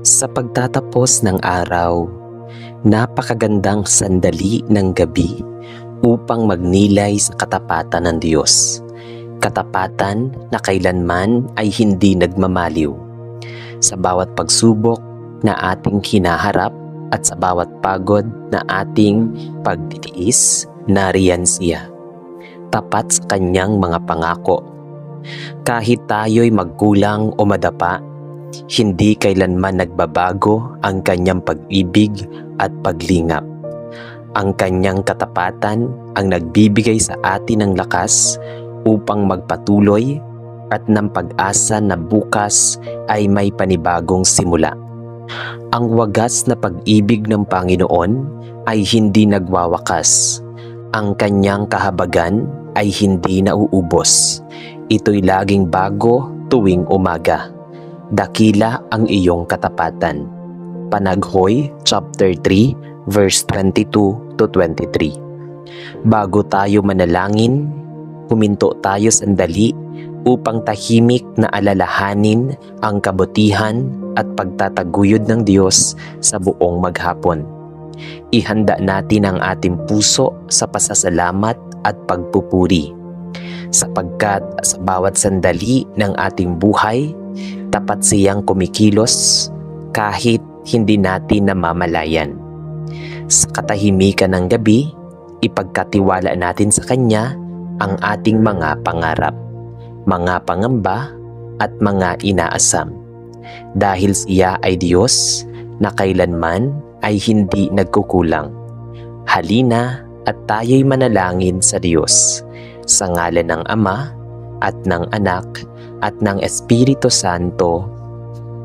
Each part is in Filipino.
Sa pagtatapos ng araw, napakagandang sandali ng gabi upang magnilay sa katapatan ng Diyos. Katapatan na kailanman ay hindi nagmamaliw. Sa bawat pagsubok na ating hinaharap at sa bawat pagod na ating pagtitiis, nariyan siya. Tapat sa kanyang mga pangako. Kahit tayo'y magkulang o madapa, hindi kailanman nagbabago ang kanyang pag-ibig at paglingap. Ang kanyang katapatan ang nagbibigay sa atin ng lakas upang magpatuloy at ng pag-asa na bukas ay may panibagong simula. Ang wagas na pag-ibig ng Panginoon ay hindi nagwawakas. Ang kanyang kahabagan ay hindi nauubos. Ito'y laging bago tuwing umaga. Dakila ang iyong katapatan. Panaghoy, chapter 3, verse 22 to 23. Bago tayo manalangin, huminto tayo sandali upang tahimik na alalahanin ang kabutihan at pagtataguyod ng Diyos sa buong maghapon. Ihanda natin ang ating puso sa pasasalamat at pagpupuri, sapagkat sa bawat sandali ng ating buhay, tapat siyang kumikilos kahit hindi natin namamalayan. Sa katahimikan ng gabi, ipagkatiwala natin sa Kanya ang ating mga pangarap, mga pangamba at mga inaasam. Dahil siya ay Diyos na kailanman ay hindi nagkukulang. Halina at tayo'y manalangin sa Diyos. Sa ngalan ng Ama at ng Anak at ng Espiritu Santo.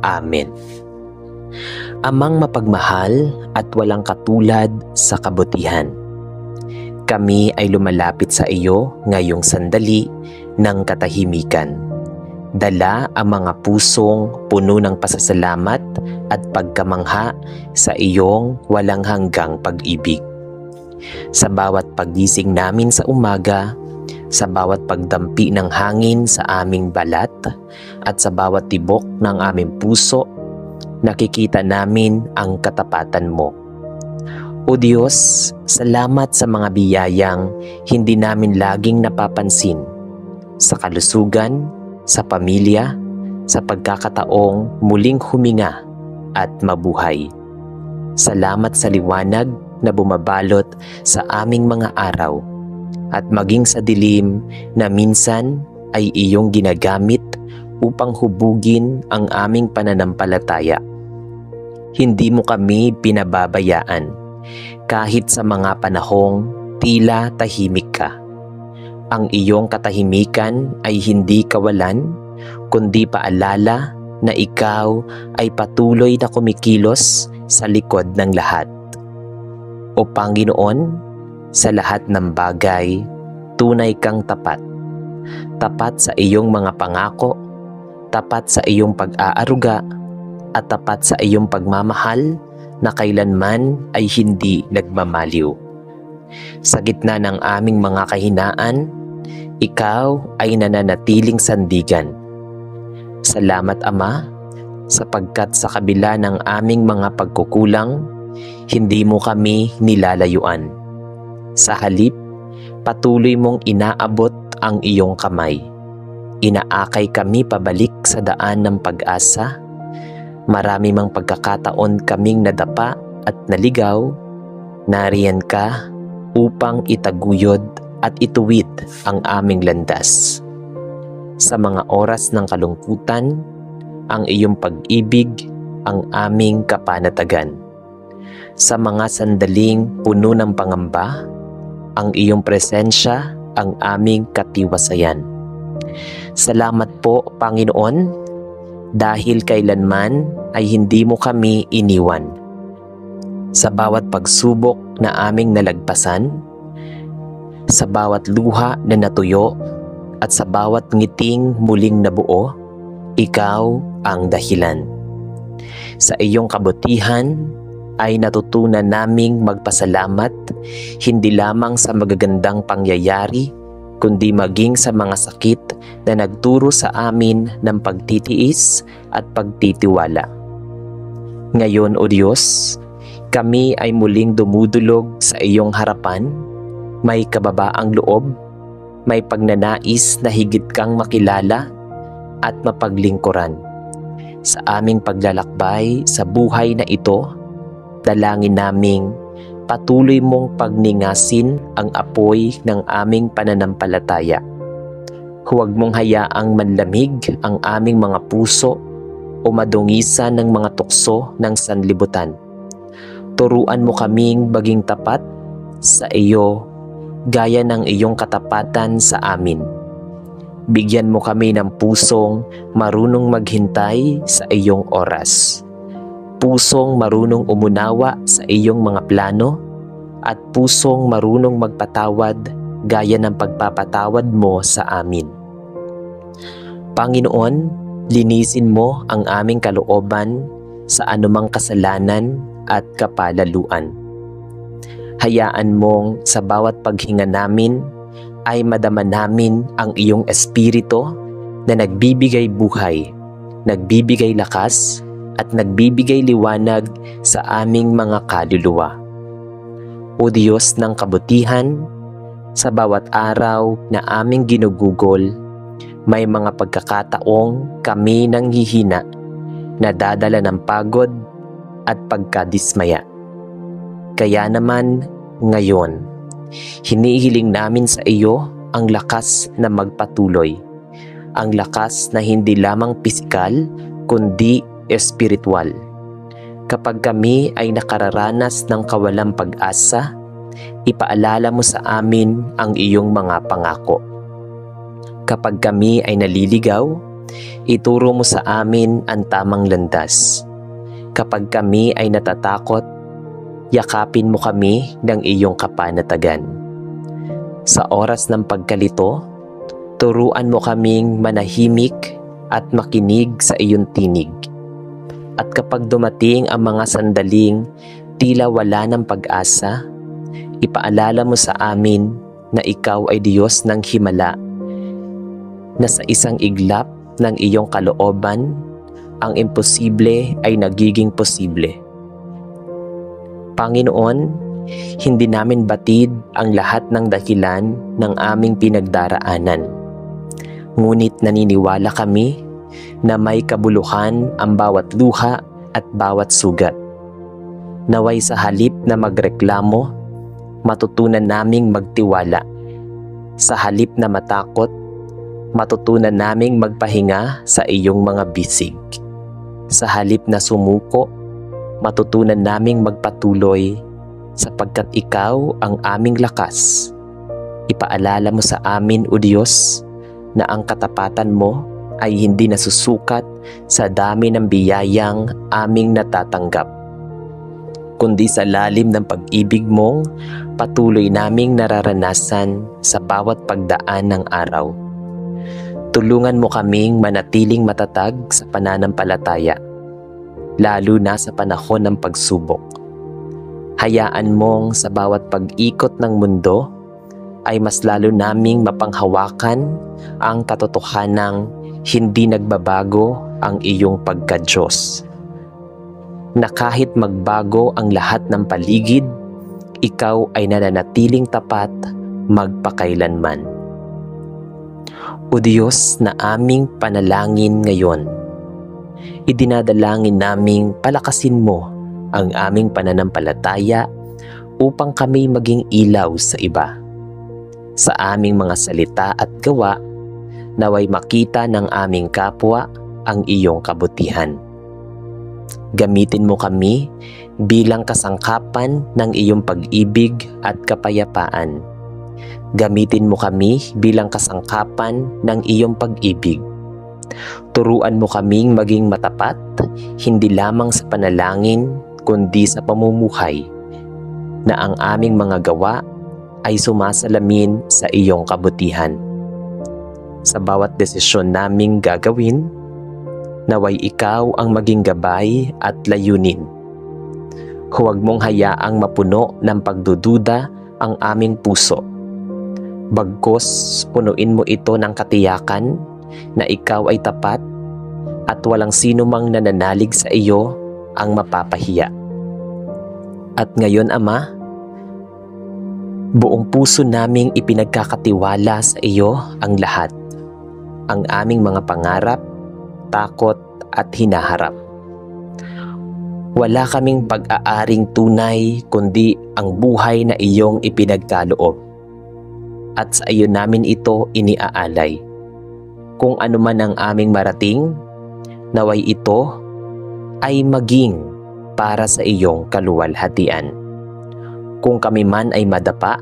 Amen. Amang mapagmahal at walang katulad sa kabutihan, kami ay lumalapit sa iyo ngayong sandali ng katahimikan. Dala ang mga pusong puno ng pasasalamat at pagkamangha sa iyong walang hanggang pag-ibig. Sa bawat pagising namin sa umaga, sa bawat pagdampi ng hangin sa aming balat at sa bawat tibok ng aming puso, nakikita namin ang katapatan mo. O Diyos, salamat sa mga biyayang hindi namin laging napapansin, sa kalusugan, sa pamilya, sa pagkakataong muling huminga at mabuhay. Salamat sa liwanag na bumabalot sa aming mga araw, at maging sa dilim na minsan ay iyong ginagamit upang hubugin ang aming pananampalataya. Hindi mo kami pinababayaan kahit sa mga panahong tila tahimik ka. Ang iyong katahimikan ay hindi kawalan, kundi paalala na ikaw ay patuloy na kumikilos sa likod ng lahat. O Panginoon, sa lahat ng bagay, tunay kang tapat. Tapat sa iyong mga pangako, tapat sa iyong pag-aaruga, at tapat sa iyong pagmamahal na kailanman ay hindi nagmamaliw. Sa gitna ng aming mga kahinaan, ikaw ay nananatiling sandigan. Salamat Ama, sapagkat sa kabila ng aming mga pagkukulang, hindi mo kami nilalayuan. Sa halip, patuloy mong inaabot ang iyong kamay. Inaakay kami pabalik sa daan ng pag-asa. Marami mang pagkakataon kaming nadapa at naligaw. Nariyan ka upang itaguyod at ituwid ang aming landas. Sa mga oras ng kalungkutan, ang iyong pag-ibig ang aming kapanatagan. Sa mga sandaling puno ng pangamba, ang iyong presensya ang aming katiwasayan. Salamat po, Panginoon, dahil kailanman ay hindi mo kami iniwan. Sa bawat pagsubok na aming nalagpasan, sa bawat luha na natuyo, at sa bawat ngiting muling nabuo, ikaw ang dahilan. Sa iyong kabutihan, ay natutunan naming magpasalamat hindi lamang sa magagandang pangyayari, kundi maging sa mga sakit na nagturo sa amin ng pagtitiis at pagtitiwala. Ngayon, O Diyos, kami ay muling dumudulog sa iyong harapan, may kababaang loob, may pagnanais na higit kang makilala at mapaglingkuran. Sa aming paglalakbay sa buhay na ito, dalangin naming patuloy mong pagningasin ang apoy ng aming pananampalataya. Huwag mong hayaang manlamig ang aming mga puso o madungisan ng mga tukso ng sanlibutan. Turuan mo kaming maging tapat sa iyo gaya ng iyong katapatan sa amin. Bigyan mo kami ng pusong marunong maghintay sa iyong oras. Pusong marunong umunawa sa iyong mga plano at pusong marunong magpatawad gaya ng pagpapatawad mo sa amin. Panginoon, linisin mo ang aming kalooban sa anumang kasalanan at kapalaluan. Hayaan mong sa bawat paghinga namin ay madama namin ang iyong espiritu na nagbibigay buhay, nagbibigay lakas, at nagbibigay liwanag sa aming mga kaluluwa. O Diyos ng kabutihan, sa bawat araw na aming ginugugol, may mga pagkakataong kami nanghihina, nadadala ng pagod at pagkadismaya. Kaya naman ngayon, hinihiling namin sa iyo ang lakas na magpatuloy, ang lakas na hindi lamang pisikal kundi espiritual. Kapag kami ay nakararanas ng kawalang pag-asa, ipaalala mo sa amin ang iyong mga pangako. Kapag kami ay naliligaw, ituro mo sa amin ang tamang landas. Kapag kami ay natatakot, yakapin mo kami ng iyong kapanatagan. Sa oras ng pagkalito, turuan mo kaming manahimik at makinig sa iyong tinig. At kapag dumating ang mga sandaling tila wala ng pag-asa, ipaalala mo sa amin na ikaw ay Diyos ng himala, na sa isang iglap ng iyong kalooban, ang imposible ay nagiging posible. Panginoon, hindi namin batid ang lahat ng dahilan ng aming pinagdaraanan. Ngunit naniniwala kami na may kabuluhan ang bawat luha at bawat sugat. Naway sa halip na magreklamo, matutunan naming magtiwala. Sa halip na matakot, matutunan naming magpahinga sa iyong mga bisig. Sa halip na sumuko, matutunan naming magpatuloy sapagkat ikaw ang aming lakas. Ipaalala mo sa amin, O Diyos, na ang katapatan mo ay hindi nasusukat sa dami ng biyayang aming natatanggap, kundi sa lalim ng pag-ibig mong patuloy naming nararanasan sa bawat pagdaan ng araw. Tulungan mo kaming manatiling matatag sa pananampalataya, lalo na sa panahon ng pagsubok. Hayaan mong sa bawat pag-ikot ng mundo ay mas lalo naming mapanghawakan ang katotohanang hindi nagbabago ang iyong pagka-Diyos. Na kahit magbago ang lahat ng paligid, ikaw ay nananatiling tapat magpakailanman. O Diyos na aming panalangin ngayon, idinadalangin naming palakasin mo ang aming pananampalataya upang kami maging ilaw sa iba. Sa aming mga salita at gawa, naway makita ng aming kapwa ang iyong kabutihan. Gamitin mo kami bilang kasangkapan ng iyong pag-ibig at kapayapaan. Gamitin mo kami bilang kasangkapan ng iyong pag-ibig. Turuan mo kaming maging matapat, hindi lamang sa panalangin, kundi sa pamumuhay, na ang aming mga gawa ay sumasalamin sa iyong kabutihan. Sa bawat desisyon naming gagawin, naway ikaw ang maging gabay at layunin. Huwag mong hayaang mapuno ng pagdududa ang aming puso. Bagkus, punuin mo ito ng katiyakan na ikaw ay tapat at walang sino mang nananalig sa iyo ang mapapahiya. At ngayon, Ama, buong puso naming ipinagkakatiwala sa iyo ang lahat, ang aming mga pangarap, takot at hinaharap. Wala kaming pag-aaring tunay kundi ang buhay na iyong ipinagkaloob. At sa iyo namin ito iniaalay. Kung ano man ang aming marating, naway ito ay maging para sa iyong kaluwalhatian. Kung kami man ay madapa,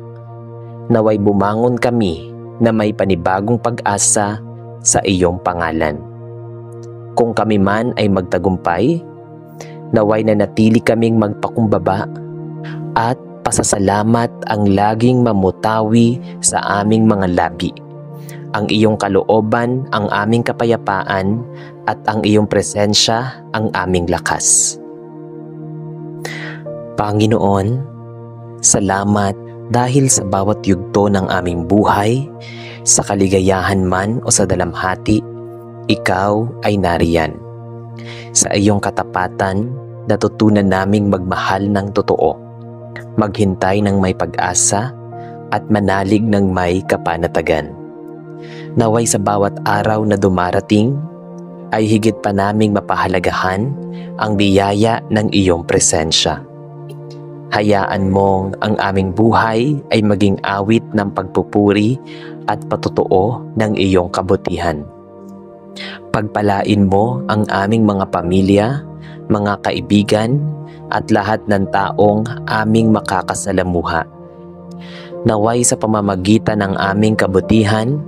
naway bumangon kami na may panibagong pag-asa sa iyong pangalan. Kung kami man ay magtagumpay, naway nanatili kaming magpakumbaba at pasasalamat ang laging mamutawi sa aming mga labi. Ang iyong kalooban ang aming kapayapaan at ang iyong presensya ang aming lakas. Panginoon, salamat dahil sa bawat yugto ng aming buhay, sa kaligayahan man o sa dalamhati, ikaw ay nariyan. Sa iyong katapatan, natutunan naming magmahal ng totoo, maghintay ng may pag-asa at manalig ng may kapanatagan. Naway sa bawat araw na dumarating, ay higit pa naming mapahalagahan ang biyaya ng iyong presensya. Hayaan mong ang aming buhay ay maging awit ng pagpupuri at patotoo ng iyong kabutihan. Pagpalain mo ang aming mga pamilya, mga kaibigan, at lahat ng taong aming makakasalamuha. Naway sa pamamagitan ng aming kabutihan,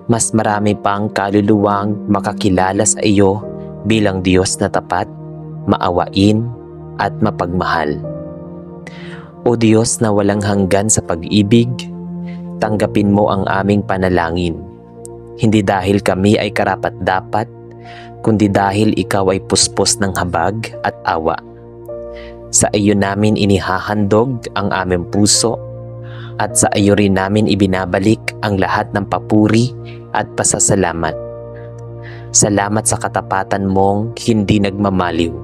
mas marami pang kaluluwang makakilala sa iyo bilang Diyos na tapat, maawain at mapagmahal. O Diyos na walang hanggan sa pag-ibig, tanggapin mo ang aming panalangin. Hindi dahil kami ay karapat-dapat, kundi dahil ikaw ay puspos ng habag at awa. Sa iyo namin inihahandog ang aming puso, at sa iyo rin namin ibinabalik ang lahat ng papuri at pasasalamat. Salamat sa katapatan mong hindi nagmamaliw,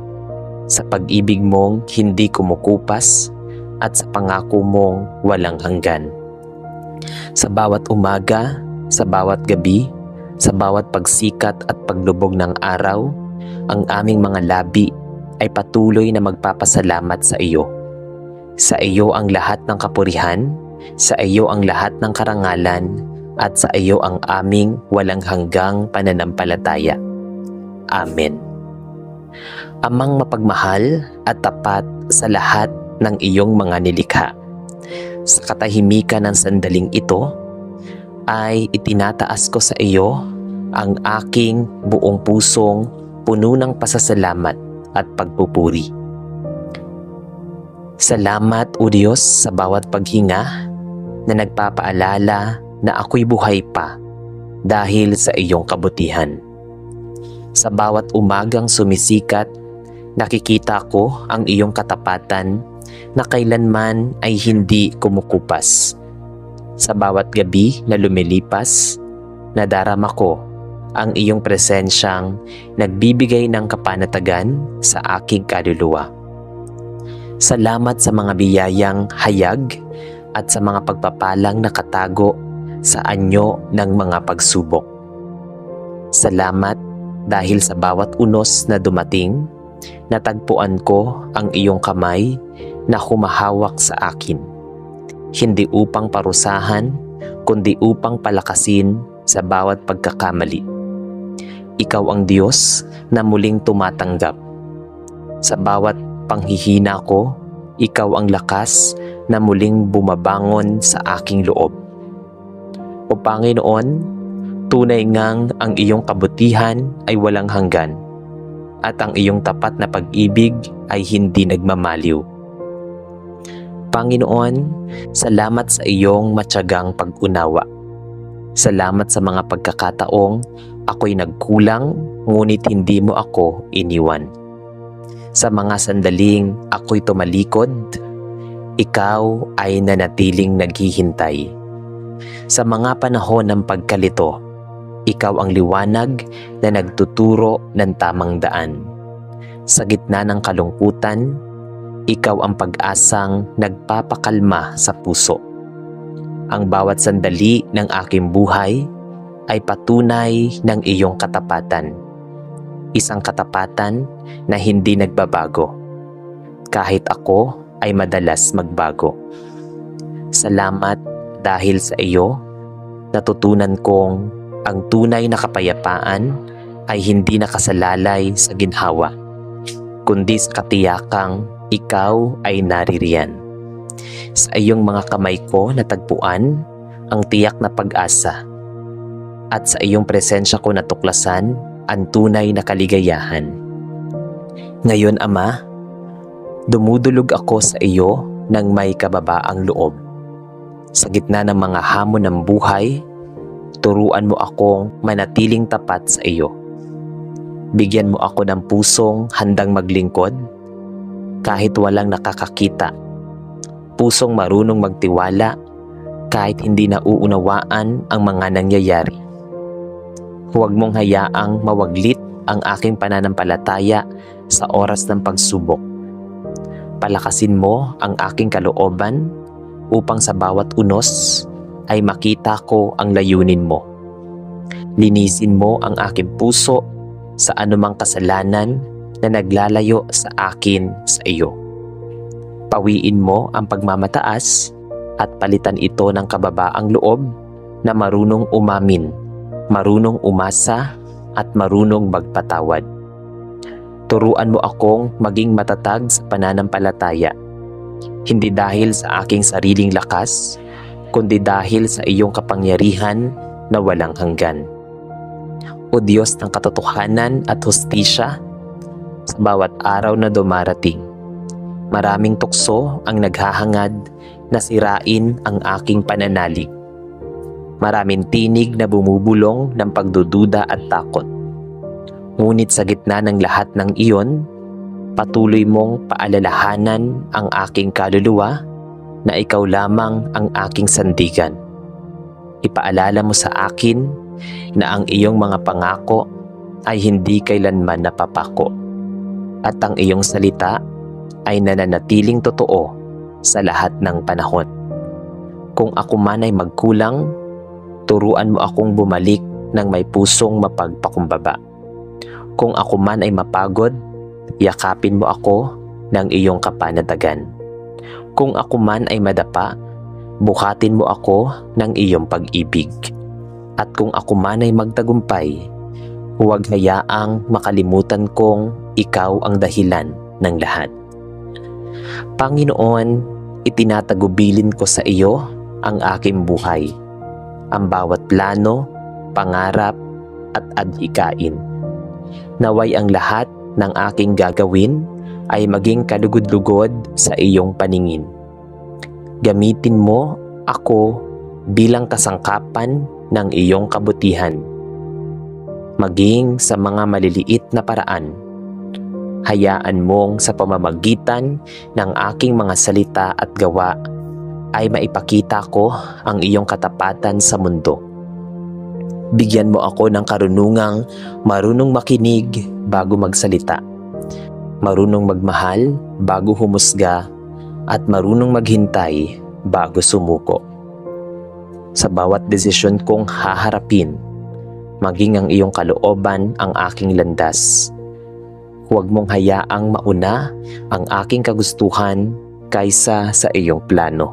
sa pag-ibig mong hindi kumukupas, at sa pangako mong walang hanggan. Sa bawat umaga, sa bawat gabi, sa bawat pagsikat at paglubog ng araw, ang aming mga labi ay patuloy na magpapasalamat sa iyo. Sa iyo ang lahat ng kapurihan, sa iyo ang lahat ng karangalan, at sa iyo ang aming walang hanggang pananampalataya. Amen. Amang mapagmahal at tapat sa lahat ng iyong mga nilikha, sa katahimikan ng sandaling ito, ay itinataas ko sa iyo ang aking buong pusong puno ng pasasalamat at pagpupuri. Salamat, O Diyos, sa bawat paghinga na nagpapaalala na ako'y buhay pa dahil sa iyong kabutihan. Sa bawat umagang sumisikat, nakikita ko ang iyong katapatan na kailanman ay hindi kumukupas. Sa bawat gabi na lumilipas, nadarama ko ang iyong presensyang nagbibigay ng kapanatagan sa aking kaluluwa. Salamat sa mga biyayang hayag at sa mga pagpapalang nakatago sa anyo ng mga pagsubok. Salamat dahil sa bawat unos na dumating, natagpuan ko ang iyong kamay na humahawak sa akin, hindi upang parusahan, kundi upang palakasin sa bawat pagkakamali. Ikaw ang Diyos na muling tumatanggap. Sa bawat panghihina ko, ikaw ang lakas na muling bumabangon sa aking loob. O Panginoon, tunay ngang ang iyong kabutihan ay walang hanggan, at ang iyong tapat na pag-ibig ay hindi nagmamaliw. Panginoon, salamat sa iyong matyagang pag-unawa. Salamat sa mga pagkakataong ako'y nagkulang, ngunit hindi mo ako iniwan. Sa mga sandaling ako'y tumalikod, ikaw ay nanatiling naghihintay. Sa mga panahon ng pagkalito, ikaw ang liwanag na nagtuturo ng tamang daan. Sa gitna ng kalungkutan, ikaw ang pag-asang nagpapakalma sa puso. Ang bawat sandali ng aking buhay ay patunay ng iyong katapatan. Isang katapatan na hindi nagbabago, kahit ako ay madalas magbago. Salamat dahil sa iyo, natutunan kong ang tunay na kapayapaan ay hindi nakasalalay sa ginhawa, kundi sa katiyakang ikaw ay naririyan. Sa iyong mga kamay ko natagpuan ang tiyak na pag-asa, at sa iyong presensya ko natuklasan ang tunay na kaligayahan. Ngayon, Ama, dumudulog ako sa iyo ng may kababaang loob. Sa gitna ng mga hamon ng buhay, turuan mo akong manatiling tapat sa iyo. Bigyan mo ako ng pusong handang maglingkod kahit walang nakakakita. Pusong marunong magtiwala kahit hindi nauunawaan ang mga nangyayari. Huwag mong hayaang mawaglit ang aking pananampalataya sa oras ng pagsubok. Palakasin mo ang aking kalooban upang sa bawat unos ay makita ko ang layunin mo. Linisin mo ang aking puso sa anumang kasalanan na naglalayo sa akin sa iyo. Pawiin mo ang pagmamataas at palitan ito ng kababaang loob na marunong umamin, marunong umasa at marunong magpatawad. Turuan mo akong maging matatag sa pananampalataya, hindi dahil sa aking sariling lakas, kundi dahil sa iyong kapangyarihan na walang hanggan. O Diyos ng katotohanan at hustisya, sa bawat araw na dumarating, maraming tukso ang naghahangad na sirain ang aking pananalig. Maraming tinig na bumubulong ng pagdududa at takot. Ngunit sa gitna ng lahat ng iyon, patuloy mong paalalahanan ang aking kaluluwa na ikaw lamang ang aking sandigan. Ipaalala mo sa akin na ang iyong mga pangako ay hindi kailanman napapako, at ang iyong salita ay nananatiling totoo sa lahat ng panahon. Kung ako man ay magkulang, turuan mo akong bumalik ng may pusong mapagpakumbaba. Kung ako man ay mapagod, yakapin mo ako ng iyong kapanatagan. Kung ako man ay madapa, buhatin mo ako ng iyong pag-ibig. At kung ako man ay magtagumpay, huwag hayaang makalimutan kong ikaw ang dahilan ng lahat. Panginoon, itinatagubilin ko sa iyo ang aking buhay, ang bawat plano, pangarap at adhikain. Naway ang lahat ng aking gagawin ay maging kalugod-lugod sa iyong paningin. Gamitin mo ako bilang kasangkapan ng iyong kabutihan. Maging sa mga maliliit na paraan, hayaan mong sa pamamagitan ng aking mga salita at gawa ay maipakita ko ang iyong katapatan sa mundo. Bigyan mo ako ng karunungang marunong makinig bago magsalita, marunong magmahal bago humusga, at marunong maghintay bago sumuko. Sa bawat desisyon kong haharapin, maging ang iyong kalooban ang aking landas. Huwag mong hayaang mauna ang aking kagustuhan kaysa sa iyong plano.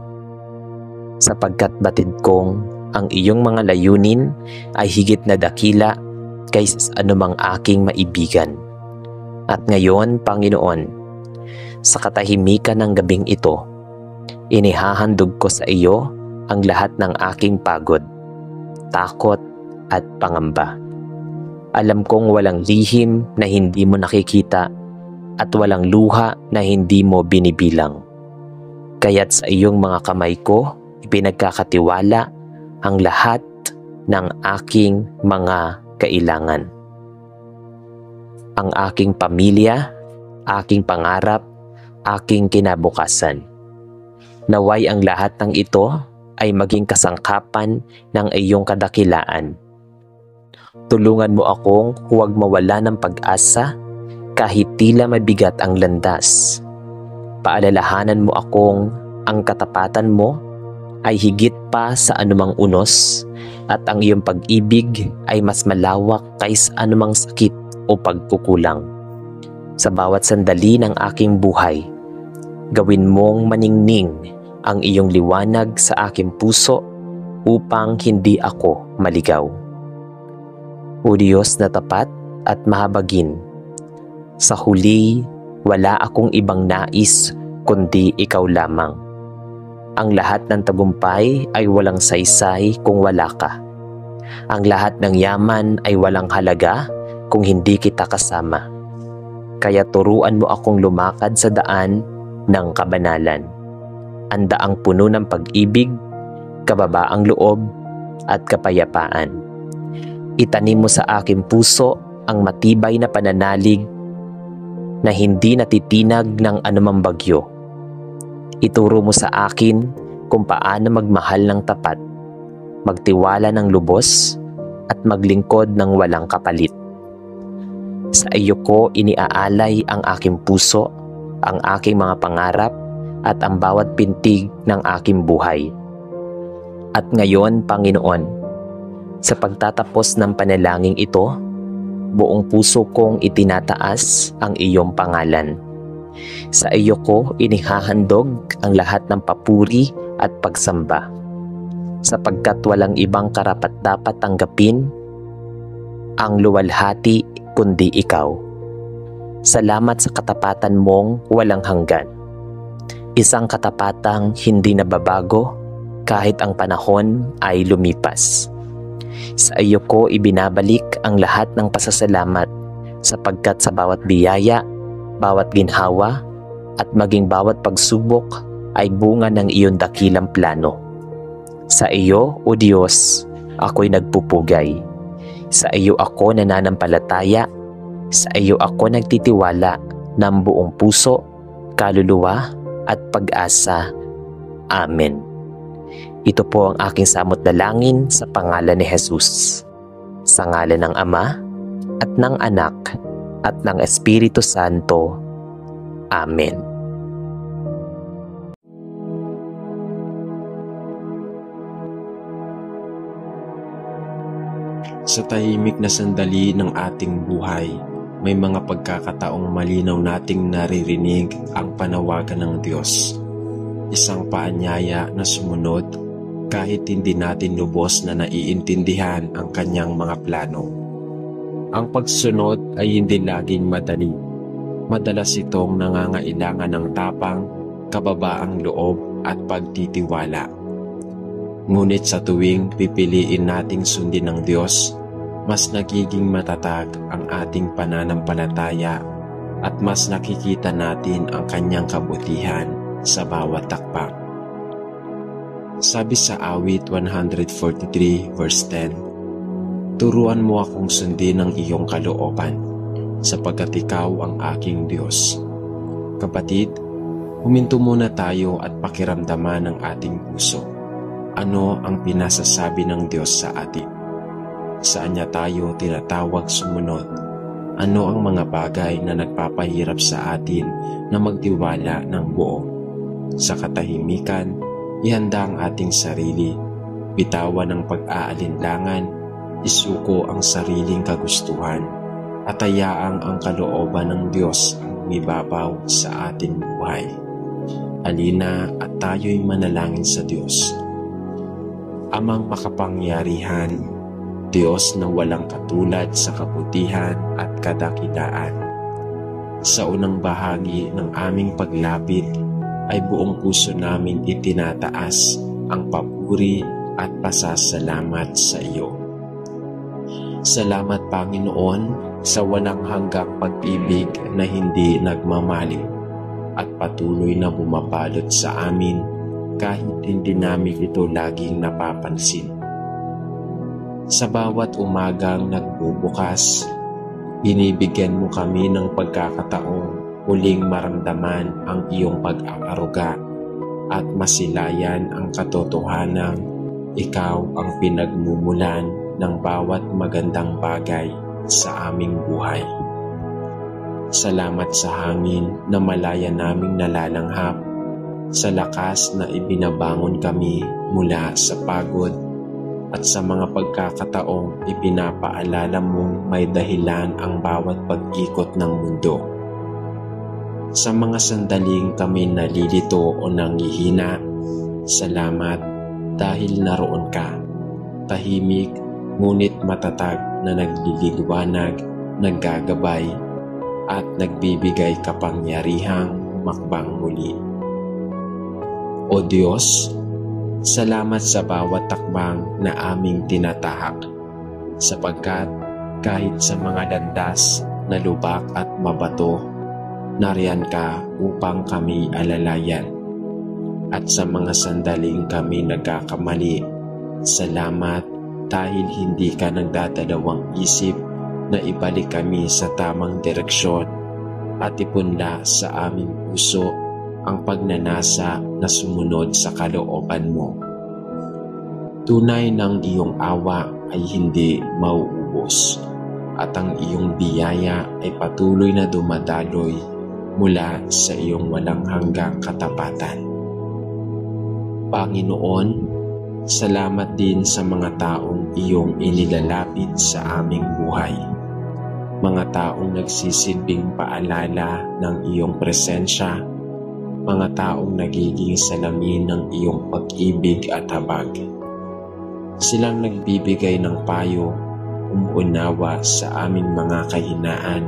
Sapagkat batid kong ang iyong mga layunin ay higit na dakila kaysa sa anumang aking maibigan. At ngayon, Panginoon, sa katahimikan ng gabing ito, inihahandog ko sa iyo ang lahat ng aking pagod, takot at pangamba. Alam kong walang lihim na hindi mo nakikita at walang luha na hindi mo binibilang. Kaya't sa iyong mga kamay ko, ipinagkakatiwala ang lahat ng aking mga kailangan. Ang aking pamilya, aking pangarap, aking kinabukasan. Naway ang lahat ng ito ay maging kasangkapan ng iyong kadakilaan. Tulungan mo akong huwag mawala ng pag-asa kahit tila mabigat ang landas. Paalalahanan mo akong ang katapatan mo ay higit pa sa anumang unos at ang iyong pag-ibig ay mas malawak kaysa anumang sakit o pagkukulang. Sa bawat sandali ng aking buhay, gawin mong maningning ang iyong liwanag sa aking puso upang hindi ako maligaw. O Diyos na tapat at mahabagin, sa huli wala akong ibang nais kundi ikaw lamang. Ang lahat ng tagumpay ay walang saysay kung wala ka. Ang lahat ng yaman ay walang halaga kung hindi kita kasama. Kaya turuan mo akong lumakad sa daan ng kabanalan. Ang daang puno ng pag-ibig, kababaang loob, at kapayapaan. Itanim mo sa aking puso ang matibay na pananalig na hindi natitinag ng anumang bagyo. Ituro mo sa akin kung paano magmahal ng tapat, magtiwala ng lubos, at maglingkod ng walang kapalit. Sa iyo ko iniaalay ang aking puso, ang aking mga pangarap, at ang bawat pintig ng aking buhay. At ngayon, Panginoon, sa pagtatapos ng panalangin ito, buong puso kong itinataas ang iyong pangalan. Sa iyo ko inihahandog ang lahat ng papuri at pagsamba, sapagkat walang ibang karapat-dapat tanggapin ang luwalhati kundi ikaw. Salamat sa katapatan mong walang hanggan. Isang katapatang hindi nababago kahit ang panahon ay lumipas. Sa iyo ko ibinabalik ang lahat ng pasasalamat, sapagkat sa bawat biyaya, bawat ginhawa, at maging bawat pagsubok ay bunga ng iyong dakilang plano. Sa iyo, O Diyos, ako'y nagpupugay. Sa iyo ako nananampalataya. Sa iyo ako nagtitiwala ng buong puso, kaluluwa, at pag-asa. Amen. Ito po ang aking samot dalangin sa pangalan ni Jesus. Sa ngalan ng Ama, at ng Anak, at ng Espiritu Santo. Amen. Sa tahimik na sandali ng ating buhay, may mga pagkakataong malinaw nating naririnig ang panawagan ng Diyos. Isang paanyaya na sumunod kahit hindi natin lubos na naiintindihan ang kanyang mga plano. Ang pagsunod ay hindi laging madali. Madalas itong nangangailangan ng tapang, kababaang loob at pagtitiwala. Ngunit sa tuwing pipiliin nating sundin ng Diyos, mas nagiging matatag ang ating pananampalataya at mas nakikita natin ang kanyang kabutihan sa bawat takpak. Sabi sa awit 143 verse 10, "Turuan mo akong sundin ang iyong kalooban, sapagkat ikaw ang aking Diyos." Kapatid, huminto muna tayo at pakiramdaman ang ating puso. Ano ang pinasasabi ng Diyos sa atin? Saan niya tayo tinatawag sumunod? Ano ang mga bagay na nagpapahirap sa atin na magtiwala ng buo? Sa katahimikan, ihanda ang ating sarili, bitawan ang pag-aalinlangan, isuko ang sariling kagustuhan, at hayaang ang kalooban ng Diyos ang umibabaw sa ating buhay. Halina at tayo'y manalangin sa Diyos. Amang makapangyarihan, Diyos na walang katulad sa kabutihan at kadakilaan. Sa unang bahagi ng aming paglapit ay buong puso namin itinataas ang papuri at pasasalamat sa iyo. Salamat, Panginoon, sa walang hanggang pag-ibig na hindi nagmamali at patuloy na bumapalot sa amin kahit hindi namin ito laging napapansin. Sa bawat umagang nagbubukas, binibigyan mo kami ng pagkakataong huling maramdaman ang iyong pag-aaruga at masilayan ang katotohanang ikaw ang pinagmumulan ng bawat magandang bagay sa aming buhay. Salamat sa hangin na malaya naming nalalanghap, sa lakas na ibinabangon kami mula sa pagod, at sa mga pagkakataong ipinapaalala mong may dahilan ang bawat pag-ikot ng mundo. Sa mga sandaling kami nalilito o nanghihina, salamat dahil naroon ka, tahimik ngunit matatag na nagliliwanag, naggagabay, at nagbibigay kapangyarihang makbang muli. O Diyos, salamat sa bawat takbang na aming tinatahak, sapagkat kahit sa mga landas na lubak at mabato, nariyan ka upang kami alalayan. At sa mga sandaling kami nagkakamali, salamat dahil hindi ka nagdadalawang isip na ibalik kami sa tamang direksyon at ipunla sa aming puso ang pagnanasa na sumunod sa kalooban mo. Tunay ng iyong awa ay hindi mauubos, at ang iyong biyaya ay patuloy na dumadaloy mula sa iyong walang hanggang katapatan. Panginoon, salamat din sa mga taong iyong inilalapit sa aming buhay. Mga taong nagsisilbing paalala ng iyong presensya, mga taong nagiging salamin ng iyong pag-ibig at habag. Silang nagbibigay ng payo, umuunawa sa aming mga kahinaan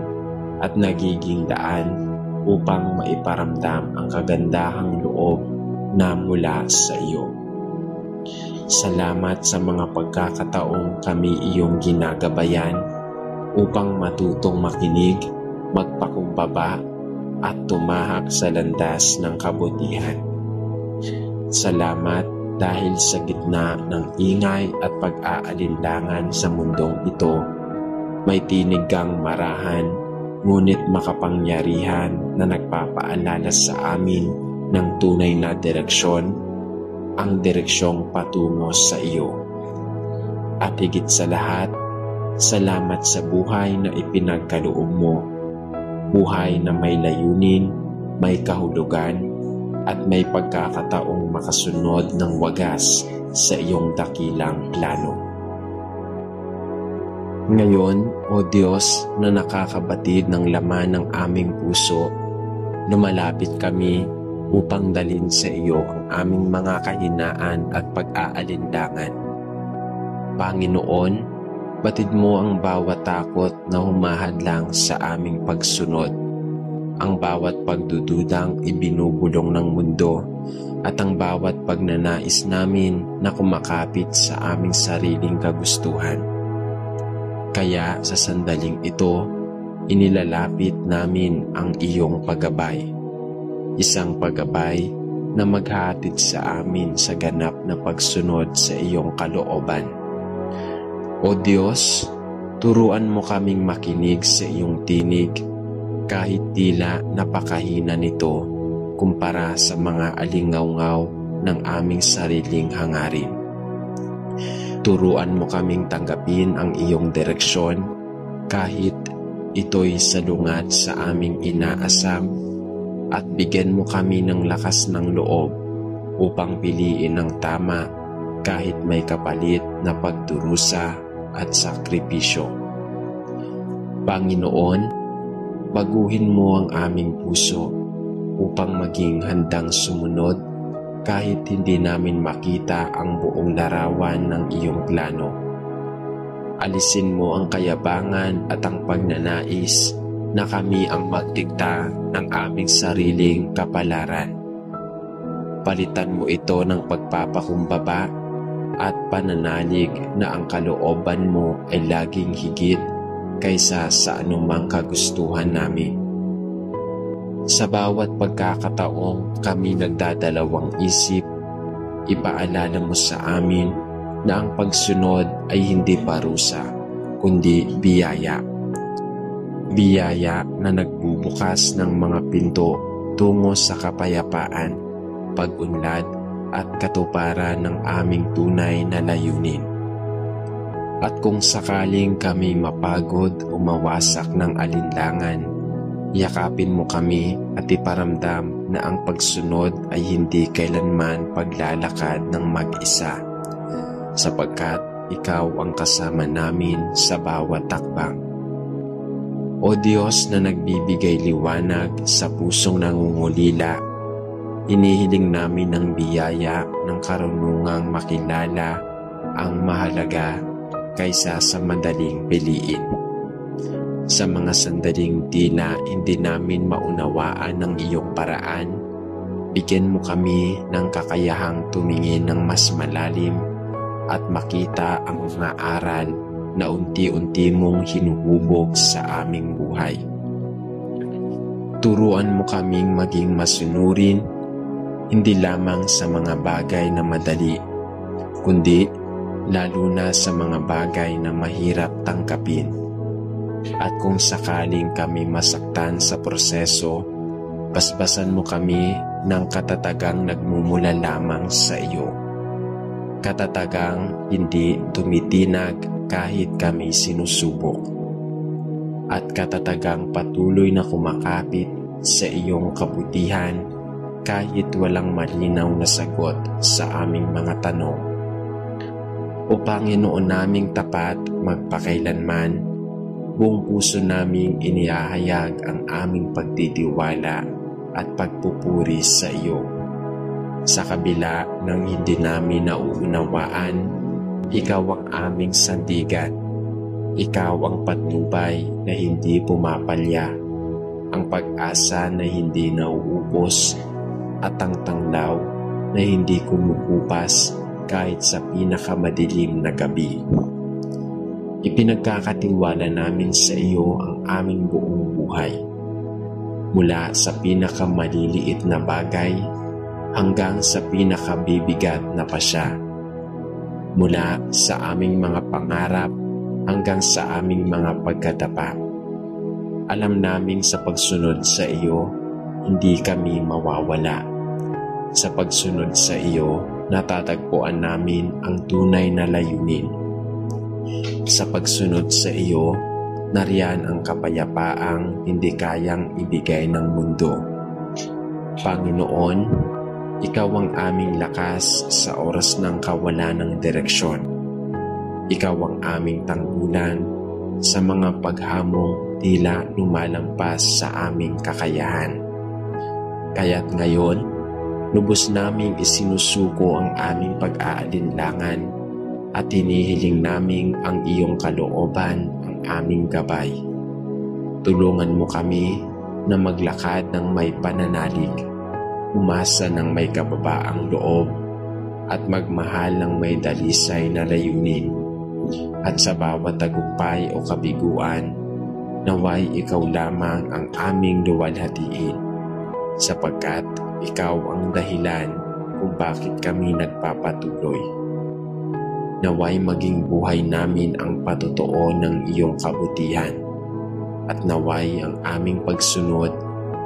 at nagiging daan upang maiparamdam ang kagandahang loob na mula sa iyo. Salamat sa mga pagkakataong kami iyong ginagabayan upang matutong makinig, magpakumbaba, at tumahak sa landas ng kabutihan. Salamat dahil sa gitna ng ingay at pag-aalinlangan sa mundong ito, may tinig kang marahan ngunit makapangyarihan na nagpapaalala sa amin ng tunay na direksyon, ang direksyong patungo sa iyo. At higit sa lahat, salamat sa buhay na ipinagkaloob mo, buhay na may layunin, may kahulugan, at may pagkakataong makasunod ng wagas sa iyong dakilang plano. Ngayon, O Diyos na nakakabatid ng laman ng aming puso, lumalapit kami upang dalhin sa iyo ang aming mga kahinaan at pag-aalinlangan. Panginoon, batid mo ang bawat takot na humahadlang sa aming pagsunod, ang bawat pagdududang ibinubulong ng mundo, at ang bawat pagnanais namin na kumakapit sa aming sariling kagustuhan. Kaya sa sandaling ito, inilalapit namin ang iyong paggabay. Isang paggabay na maghahatid sa amin sa ganap na pagsunod sa iyong kalooban. O Diyos, turuan mo kaming makinig sa iyong tinig kahit tila napakahina nito kumpara sa mga alingaw-ngaw ng aming sariling hangarin. Turuan mo kaming tanggapin ang iyong direksyon kahit ito'y salungat sa aming inaasam, at bigyan mo kami ng lakas ng loob upang piliin ang tama kahit may kapalit na pagdurusa at sakripisyo. Panginoon, baguhin mo ang aming puso upang maging handang sumunod kahit hindi namin makita ang buong larawan ng iyong plano. Alisin mo ang kayabangan at ang pagnanais na kami ang magdikta ng aming sariling kapalaran. Palitan mo ito ng pagpapakumbaba at pananalig na ang kalooban mo ay laging higit kaysa sa anumang kagustuhan namin. Sa bawat pagkakataong kami nagdadalawang isip, ipaalala mo sa amin na ang pagsunod ay hindi parusa, kundi biyaya. Biyaya na nagbubukas ng mga pinto tungo sa kapayapaan, pag-unlad, at katuparan ng aming tunay na layunin. At kung sakaling kami mapagod o mawasak ng alinlangan, Yakapin mo kami at iparamdam na ang pagsunod ay hindi kailanman paglalakad ng mag-isa, sapagkat ikaw ang kasama namin sa bawat takbang. O Diyos na nagbibigay liwanag sa pusong nangungulila, inihiling namin ng biyaya ng karunungang makilala ang mahalaga kaysa sa madaling piliin. Sa mga sandaling tila hindi namin maunawaan ang iyong paraan, bigyan mo kami ng kakayahang tumingin ng mas malalim at makita ang mga aral na unti-unti mong hinuhubog sa aming buhay. Turuan mo kaming maging masunurin, hindi lamang sa mga bagay na madali, kundi lalo na sa mga bagay na mahirap tangkapin. At kung sakaling kami masaktan sa proseso, basbasan mo kami ng katatagang nagmumula lamang sa iyo. Katatagang hindi tumitinag kahit kami sinusubok. At katatagang patuloy na kumakapit sa iyong kabutihan kahit walang malinaw na sagot sa aming mga tanong. O Panginoon naming tapat magpakailanman, buong puso naming inihahayag ang aming pagtitiwala at pagpupuri sa iyo. Sa kabila ng hindi namin nauunawaan, ikaw ang aming sandigan. Ikaw ang patnubay na hindi pumapalya, ang pag-asa na hindi nauubos, at ang tanglaw na hindi kumukupas kahit sa pinakamadilim na gabi. Ipinagkakatiwala namin sa iyo ang aming buong buhay, mula sa pinakamaliliit na bagay hanggang sa pinakabibigat na pasya, mula sa aming mga pangarap hanggang sa aming mga pagkadapa. Alam naming sa pagsunod sa iyo, hindi kami mawawala. Sa pagsunod sa iyo, natatagpuan namin ang tunay na layunin. Sa pagsunod sa iyo, nariyan ang kapayapaang hindi kayang ibigay ng mundo. Panginoon, ikaw ang aming lakas sa oras ng kawalan ng direksyon. Ikaw ang aming tanggulan sa mga paghamong tila lumalampas sa aming kakayahan. Kaya't ngayon, lubos naming isinusuko ang aming pag-aalinlangan at hinihiling naming ang iyong kalooban ang aming gabay. Tulungan mo kami na maglakad ng may pananalig, umasa ng may kababaang loob, at magmahal ng may dalisay na layunin. At sa bawat tagumpay o kabiguan, naway ikaw lamang ang aming luwalhatiin, sapagkat ikaw ang dahilan kung bakit kami nagpapatuloy. Naway maging buhay namin ang patotoo ng iyong kabutihan, at naway ang aming pagsunod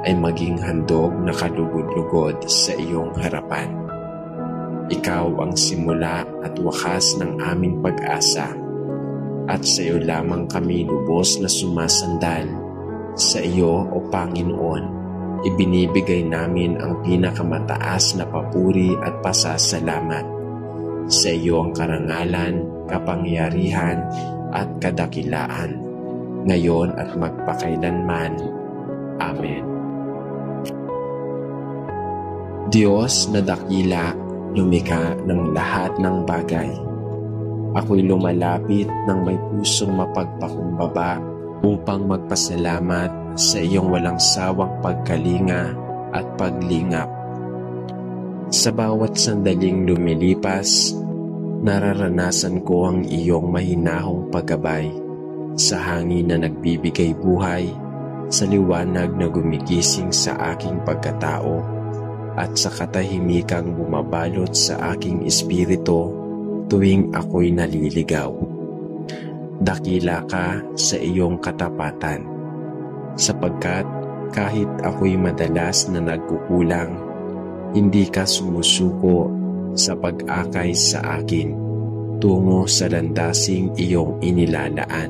ay maging handog na kalugod-lugod sa iyong harapan. Ikaw ang simula at wakas ng aming pag-asa, at sa iyo lamang kami lubos na sumasandal. Sa iyo, O Panginoon, ibinibigay namin ang pinakamataas na papuri at pasasalamat. Sa iyo ang karangalan, kapangyarihan at kadakilaan, ngayon at magpakailanman. Amen. Diyos na dakila, lumikha ng lahat ng bagay, ako'y lumalapit ng may pusong mapagpakumbaba upang magpasalamat sa iyong walang sawang pagkalinga at paglingap. Sa bawat sandaling lumilipas, nararanasan ko ang iyong mahinahong paggabay sa hangin na nagbibigay buhay, sa liwanag na gumigising sa aking pagkatao, at sa katahimikang bumabalot sa aking espiritu tuwing ako'y naliligaw. Dakila ka sa iyong katapatan, sapagkat kahit ako'y madalas na nagkukulang, hindi ka sumusuko sa pag-akay sa akin tungo sa landasing iyong inilalaan.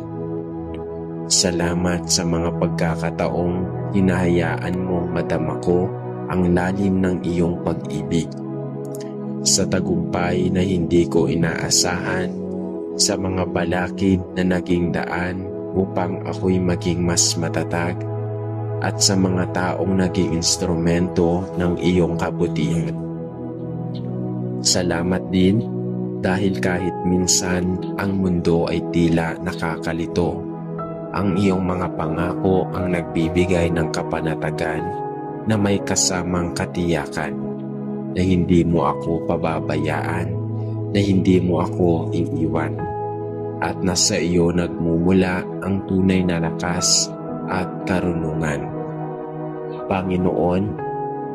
Salamat sa mga pagkakataong hinahayaan mong madama ko ang lalim ng iyong pag-ibig. Sa tagumpay na hindi ko inaasahan, sa mga balakid na naging daan upang ako'y maging mas matatag, at sa mga taong naging instrumento ng iyong kabutihan. Salamat din dahil kahit minsan ang mundo ay tila nakakalito, ang iyong mga pangako ang nagbibigay ng kapanatagan na may kasamang katiyakan na hindi mo ako pababayaan, na hindi mo ako iiwan, at nasa iyo nagmumula ang tunay na lakas at karunungan. Panginoon,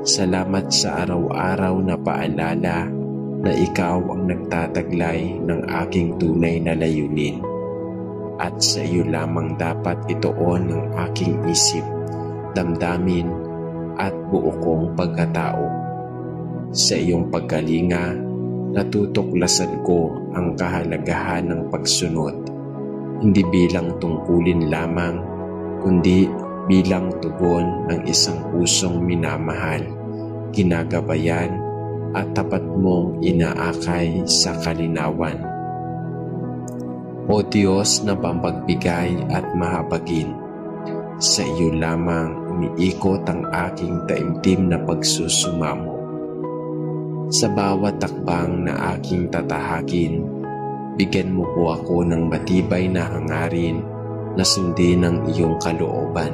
salamat sa araw-araw na paalala na ikaw ang nagtataglay ng aking tunay na layunin, at sa iyo lamang dapat ituon ang aking isip, damdamin at buo kong pagkatao. Sa iyong pagkalinga, natutuklasan ko ang kahalagahan ng pagsunod, hindi bilang tungkulin lamang, kundi bilang tugon ng isang pusong minamahal, ginagabayan at tapat mong inaakay sa kalinawan. O Diyos na pampagbigay at mahabagin, sa iyo lamang umiikot ang aking taimtim na pagsusumamo. Sa bawat takbang na aking tatahakin, bigyan mo po ako ng matibay na hangarin na sundin ang iyong kalooban,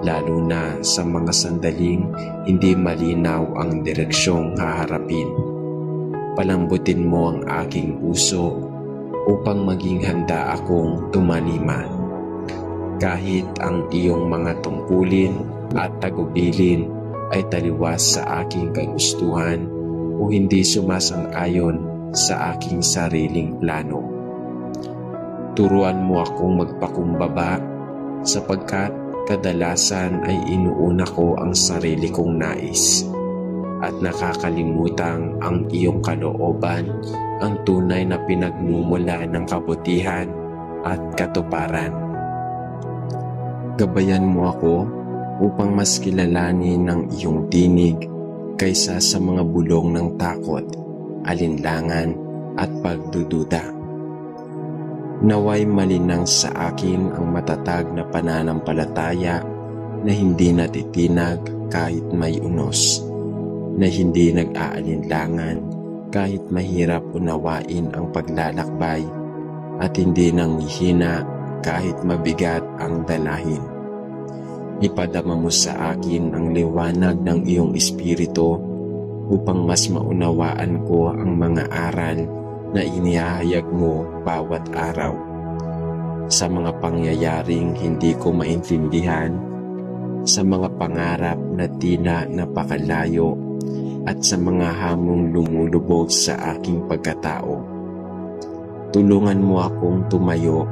lalo na sa mga sandaling hindi malinaw ang direksyong haharapin. Palambutin mo ang aking puso upang maging handa akong tumalima. Kahit ang iyong mga tungkulin at tagubilin ay taliwas sa aking kagustuhan o hindi sumasang-ayon sa aking sariling plano. Turuan mo akong magpakumbaba sapagkat kadalasan ay inuuna ko ang sarili kong nais at nakakalimutang ang iyong kalooban ang tunay na pinagmumula ng kabutihan at katuparan. Gabayan mo ako upang mas kilalanin ng iyong tinig kaysa sa mga bulong ng takot, alinlangan at pagdududa. Naway malinang sa akin ang matatag na pananampalataya na hindi natitinag kahit may unos, na hindi nag-aalinlangan kahit mahirap unawain ang paglalakbay, at hindi nanghihina kahit mabigat ang dalahin. Ipadama mo sa akin ang liwanag ng iyong espiritu upang mas maunawaan ko ang mga aral na inihahayag mo bawat araw. Sa mga pangyayaring hindi ko maintindihan, sa mga pangarap na tila napakalayo, at sa mga hamong lumulubog sa aking pagkatao. Tulungan mo akong tumayo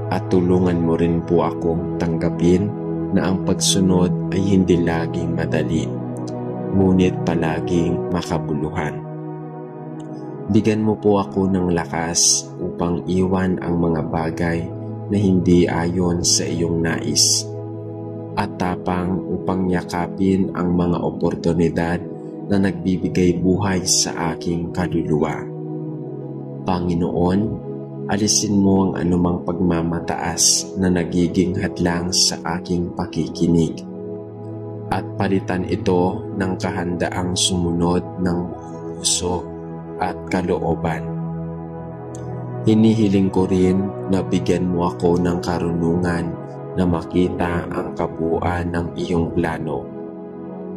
at tulungan mo rin po akong tanggapin na ang pagsunod ay hindi laging madali, ngunit palaging makabuluhan. Bigyan mo po ako ng lakas upang iwan ang mga bagay na hindi ayon sa iyong nais, at tapang upang yakapin ang mga oportunidad na nagbibigay buhay sa aking kaluluwa. Panginoon, alisin mo ang anumang pagmamataas na nagiging hadlang sa aking pakikinig, at palitan ito ng kahandaang sumunod ng puso at kalooban. Hinihiling ko rin na bigyan mo ako ng karunungan na makita ang kabuuan ng iyong plano,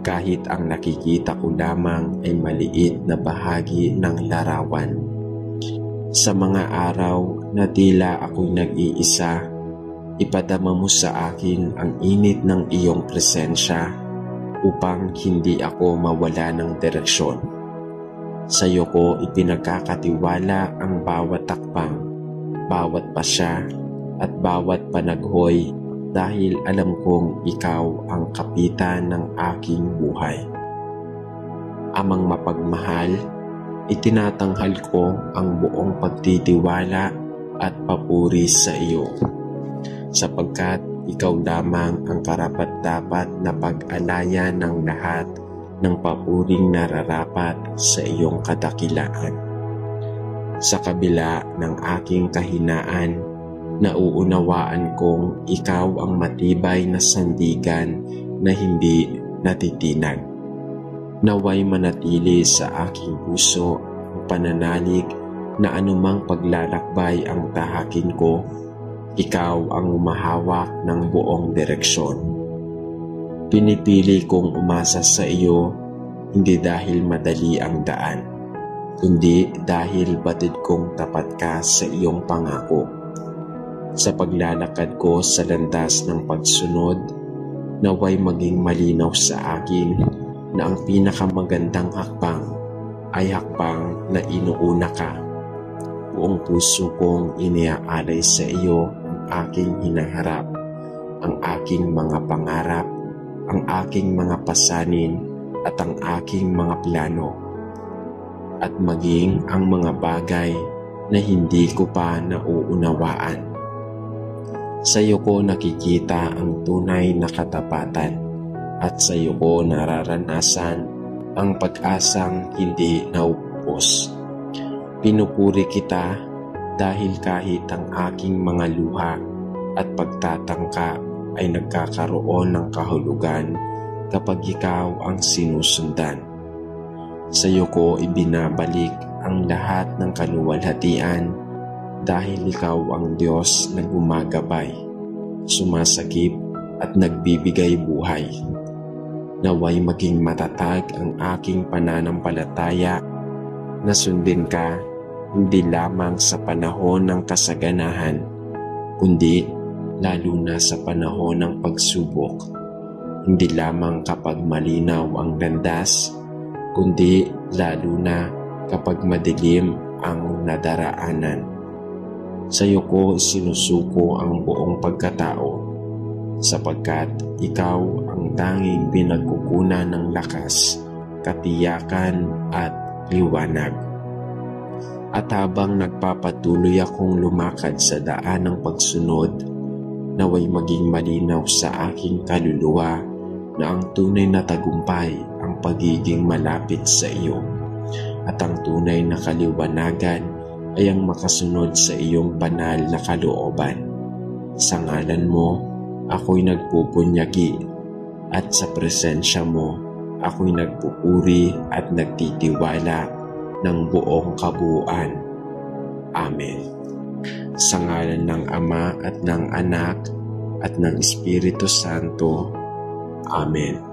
kahit ang nakikita ko lamang ay maliit na bahagi ng larawan. Sa mga araw na tila ako'y nag-iisa, ipadama mo sa akin ang init ng iyong presensya upang hindi ako mawala ng direksyon. Sa iyo ko ipinagkakatiwala ang bawat takbang, bawat pasya at bawat panaghoy, dahil alam kong ikaw ang kapitan ng aking buhay. Amang mapagmahal, itinatanghal ko ang buong pagtitiwala at papuri sa iyo. sapagkat ikaw lamang ang karapat-dapat na pag-alaya ng lahat ng papuring nararapat sa iyong kadakilaan. Sa kabila ng aking kahinaan, nauunawaan kong ikaw ang matibay na sandigan na hindi natitinag. Naway manatili sa aking puso ang pananalig na anumang paglalakbay ang tahakin ko, ikaw ang umahawak ng buong direksyon. Pinipili kong umasa sa iyo, hindi dahil madali ang daan, kundi dahil batid kong tapat ka sa iyong pangako. Sa paglalakad ko sa landas ng pagsunod, naway maging malinaw sa akin na ang pinakamagandang hakbang ay hakbang na inuuna ka. Buong puso kong iniaalay sa iyo ang aking hinaharap, ang aking mga pangarap, ang aking mga pasanin at ang aking mga plano, at maging ang mga bagay na hindi ko pa nauunawaan. Sa iyo ko nakikita ang tunay na katapatan at sa iyo ko nararanasan ang pag-asang hindi naupos. Pinupuri kita dahil kahit ang aking mga luha at pagtatangka ay nagkakaroon ng kahulugan kapag ikaw ang sinusundan. Sa iyo ko ibinabalik ang lahat ng kaluwalhatian dahil ikaw ang Diyos na gumagabay, sumasagip at nagbibigay buhay. Naway maging matatag ang aking pananampalataya na sundin ka hindi lamang sa panahon ng kasaganahan, kundi lalo na sa panahon ng pagsubok. Hindi lamang kapag malinaw ang landas, kundi lalo na kapag madilim ang nadaraanan. Sa iyo ko sinusuko ang buong pagkatao, sapagkat ikaw ang tanging pinagkukunan ng lakas, katiyakan at liwanag. At habang nagpapatuloy akong lumakad sa daan ng pagsunod, naway maging malinaw sa aking kaluluwa na ang tunay na tagumpay ang pagiging malapit sa iyo, at ang tunay na kaliwanagan ay ang makasunod sa iyong banal na kalooban. Sa ngalan mo, ako'y nagpupunyagi, at sa presensya mo, ako'y nagpupuri at nagtitiwala ng buong kabuuan. Amen. Sa ngalan ng Ama at ng Anak at ng Espiritu Santo. Amen.